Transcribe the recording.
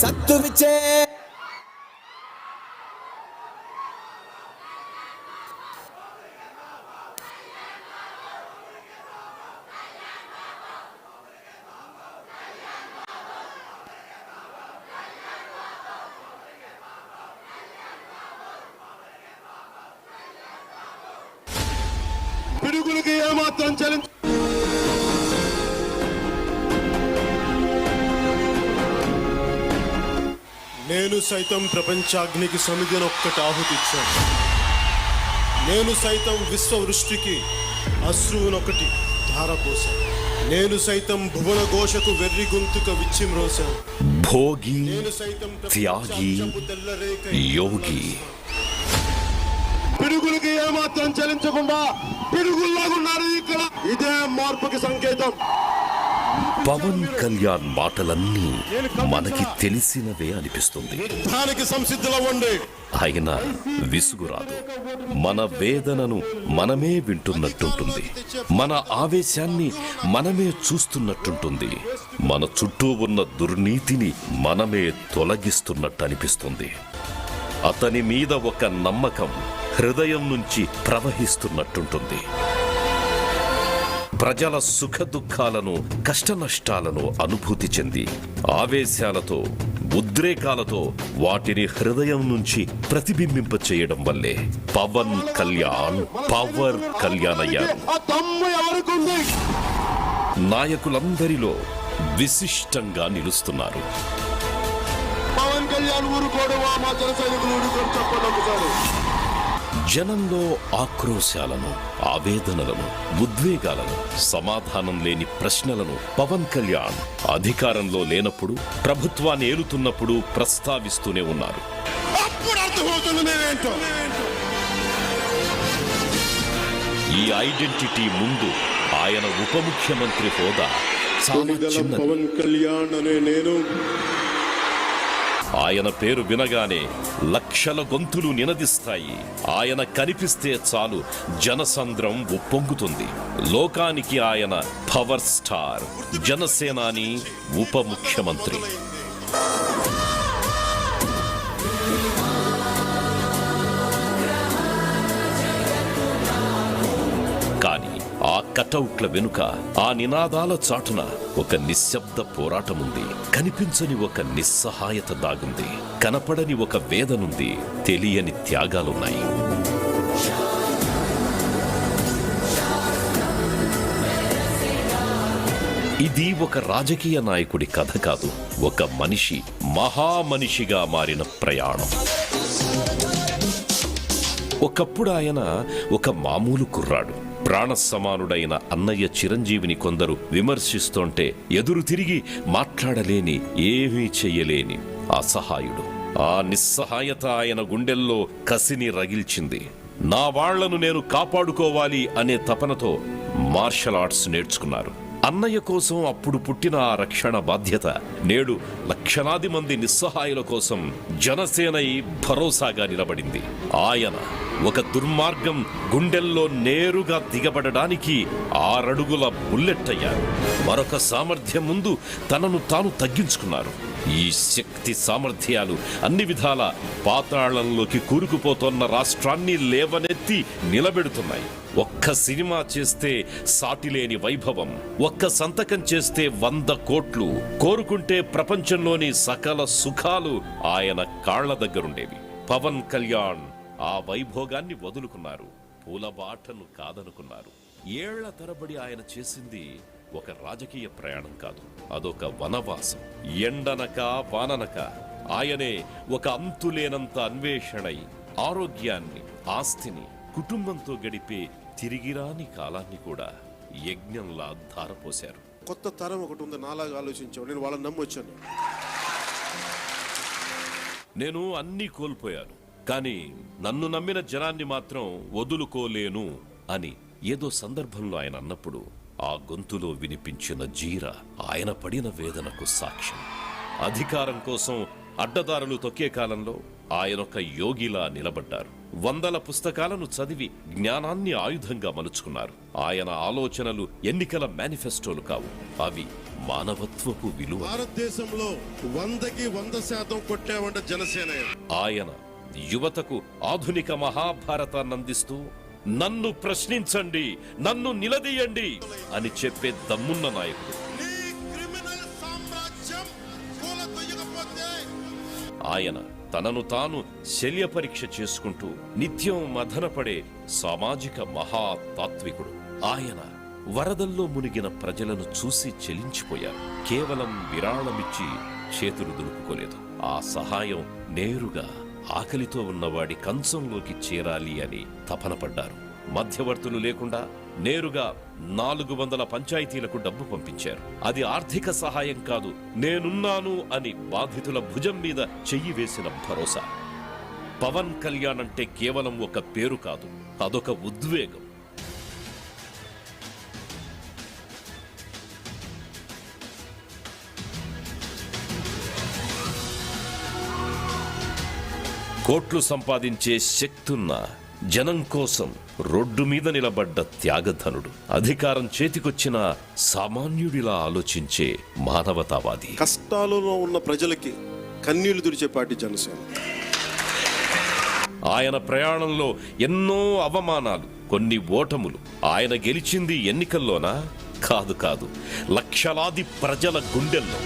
సత్తువిచ్చే పిడుగులకి ఏమాత్రం చలించ నేను సైతం ప్రపంచాగ్నికి సమిధినొక్కటి ఆహుతిచ్చాను. నేను సైతం విశ్వవృష్టికి అశ్రువునొకటి ధారపోశాను. నేను సైతం భువన ఘోషకు వెర్రి గొంతుక విచ్చిమ్రోశాను. భోగి, నేను సైతం త్యాగి, యోగి. పిడుగులకి ఏమాత్రం చలించకుండా పిడుగుల్లాగున్నారు ఇక్కడ. ఇదే మార్పుకి సంకేతం. పవన్ కళ్యాణ్ మాటలన్నీ మనకి తెలిసినవే అనిపిస్తుంది. దానికి సంసిద్ధులవ్వండి. ఆయన విసుగురాదు. మన వేదనను మనమే వింటున్నట్టుంటుంది. మన ఆవేశాన్ని మనమే చూస్తున్నట్టుంటుంది. మన చుట్టూ ఉన్న దుర్నీతిని మనమే తొలగిస్తున్నట్టు అనిపిస్తుంది. అతని మీద ఒక నమ్మకం హృదయం నుంచి ప్రవహిస్తున్నట్టుంటుంది. ప్రజల సుఖ దుఃఖాలను, కష్టనష్టాలను అనుభూతి చెంది ఆవేశాలతో, ఉద్రేకాలతో వాటిని హృదయం నుంచి ప్రతిబింబింప చేయడం వల్లే పవన్ కళ్యాణ్ పవర్ కళ్యాణ్ అయ్యారు. నాయకులందరిలో విశిష్టంగా నిలుస్తున్నారు. పవన్ కళ్యాణ్ ఊరుకోవడం మా జన సైనికులు ఊరుకోవడం చెప్పండి ఒకసారి. జనంలో ఆక్రోశాలను, ఆవేదనలను, ఉద్వేగాలను, సమాధానం లేని ప్రశ్నలను పవన్ కళ్యాణ్ అధికారంలో లేనప్పుడు, ప్రభుత్వాన్ని ఏలుతున్నప్పుడు ప్రస్తావిస్తూనే ఉన్నారు. ఈ ఐడెంటిటీ ముందు ఆయన ఉప ముఖ్యమంత్రి హోదా చాలా చిన్నది. పవన్ కళ్యాణ్ అనే నేను ఆయన పేరు వినగానే లక్షల గొంతులు నినదిస్తాయి. ఆయన కనిపిస్తే చాలు జనసంద్రం ఉప్పొంగుతుంది. లోకానికి ఆయన పవర్ స్టార్, జనసేనాని, ఉప ముఖ్యమంత్రి. కానీ ఆ కటౌట్ల వెనుక, ఆ నినాదాల చాటున ఒక నిశ్శబ్ద పోరాటముంది. కనిపించని ఒక నిస్సహాయత దాగుంది. కనపడని ఒక వేదనుంది. తెలియని త్యాగాలున్నాయి. ఇది ఒక రాజకీయ నాయకుడి కథ కాదు. ఒక మనిషి మహామనిషిగా మారిన ప్రయాణం. ఒకప్పుడు ఆయన ఒక మామూలు కుర్రాడు. ప్రాణ సమానుడైన అన్నయ్య చిరంజీవిని కొందరు విమర్శిస్తుంటే ఎదురు తిరిగి మాట్లాడలేని, ఏమీ చెయ్యలేని అసహాయుడు. ఆ నిస్సహాయత ఆయన గుండెల్లో కసిని రగిల్చింది. నా వాళ్లను నేను కాపాడుకోవాలి అనే తపనతో మార్షల్ ఆర్ట్స్ నేర్చుకున్నారు. అన్నయ్య కోసం అప్పుడు పుట్టిన ఆ రక్షణ బాధ్యత నేడు లక్షలాది మంది నిస్సహాయుల కోసం జనసేనై భరోసాగా నిలబడింది. ఆయన ఒక దుర్మార్గం గుండెల్లో నేరుగా దిగబడడానికి 6 అడుగుల బుల్లెట్ అయ్యారు. మరొక సామర్థ్యం ముందు తనను తాను తగ్గించుకున్నారు. ఈ శక్తి సామర్థ్యాలు అన్ని విధాల పాతాళంలోకి కూరుకుపోతున్న రాష్ట్రాన్ని లేవనెత్తి నిలబెడుతున్నాయి. ఒక్క సినిమా చేస్తే సాటిలేని వైభవం, ఒక్క సంతకం చేస్తే 100 కోట్లు, కోరుకుంటే ప్రపంచంలోని సకల సుఖాలు ఆయన కాళ్ల దగ్గరుండేవి. పవన్ కళ్యాణ్ ఆ వైభోగాన్ని వదులుకున్నారు. పూలబాటను కాదనుకున్నారు. ఏళ్ల తరబడి ఆయన చేసింది ఒక రాజకీయ ప్రయాణం కాదు, అదొక వనవాసం. ఎండనక వాననక ఆయనే ఒక అంతులేనంత అన్వేషణై ఆరోగ్యాన్ని, ఆస్తిని, కుటుంబంతో గడిపే తిరిగిరాని కాలాన్ని కూడా యజ్ఞంలా ధారపోశారు. కొత్త తరం ఒకటి ఉంది నాలాగా ఆలోచించావు. నేను వాళ్ళని నమ్మొచ్చాను. నేను అన్నీ కోల్పోయాను, కానీ నన్ను నమ్మిన జనాన్ని మాత్రం వదులుకోలేను అని ఏదో సందర్భంలో ఆయన అన్నప్పుడు ఆ గొంతులో వినిపించిన జీర ఆయన పడిన వేదనకు సాక్ష్యం. అధికారం కోసం అడ్డదారులు తొక్కే కాలంలో ఆయనొక యోగిలా నిలబడ్డారు. వందల పుస్తకాలను చదివి జ్ఞానాన్ని ఆయుధంగా మలుచుకున్నారు. ఆయన ఆలోచనలు ఎన్నికల మేనిఫెస్టోలు కావు, అవి మానవత్వపు విలువ. భారతదేశంలో 100కి 100% కొట్టామంట జనసేన. ఆయన యువతకు ఆధునిక మహాభారతాన్ని అందిస్తూ నన్ను ప్రశ్నించండి, నన్ను నిలదీయండి అని చెప్పే దమ్మున్న నాయకుడు. ఆయన తనను తాను శల్య పరీక్ష చేసుకుంటూ నిత్యం మదనపడే సామాజిక మహాతాత్వికుడు. ఆయన వరదల్లో మునిగిన ప్రజలను చూసి చెలించిపోయారు. కేవలం విరాళమిచ్చి చేతులు దులుపుకోలేదు. ఆ సహాయం నేరుగా ఆకలితో ఉన్నవాడి కంచంలోకి చేరాలి అని తపన పడ్డారు. మధ్యవర్తులు లేకుండా నేరుగా 400 పంచాయతీలకు డబ్బు పంపించారు. అది ఆర్థిక సహాయం కాదు, నేనున్నాను అని బాధితుల భుజం మీద చెయ్యి వేసిన భరోసా. పవన్ కళ్యాణ్ అంటే కేవలం ఒక పేరు కాదు, అదొక ఉద్వేగం. కోట్లు సంపాదించే శక్తున్న జనం కోసం రోడ్డు మీద నిలబడ్డ త్యాగధనుడు. అధికారం చేతికొచ్చిన సామాన్యుడిలా ఆలోచించే మానవతావాది. కష్టాలలో ఉన్న ప్రజలకి కన్నీళ్లు తుడిచే పార్టీ జనసేన. ఆయన ప్రయాణంలో ఎన్నో అవమానాలు, కొన్ని ఓటములు. ఆయన గెలిచింది ఎన్నికల్లోనా? కాదు, లక్షలాది ప్రజల గుండెల్లో.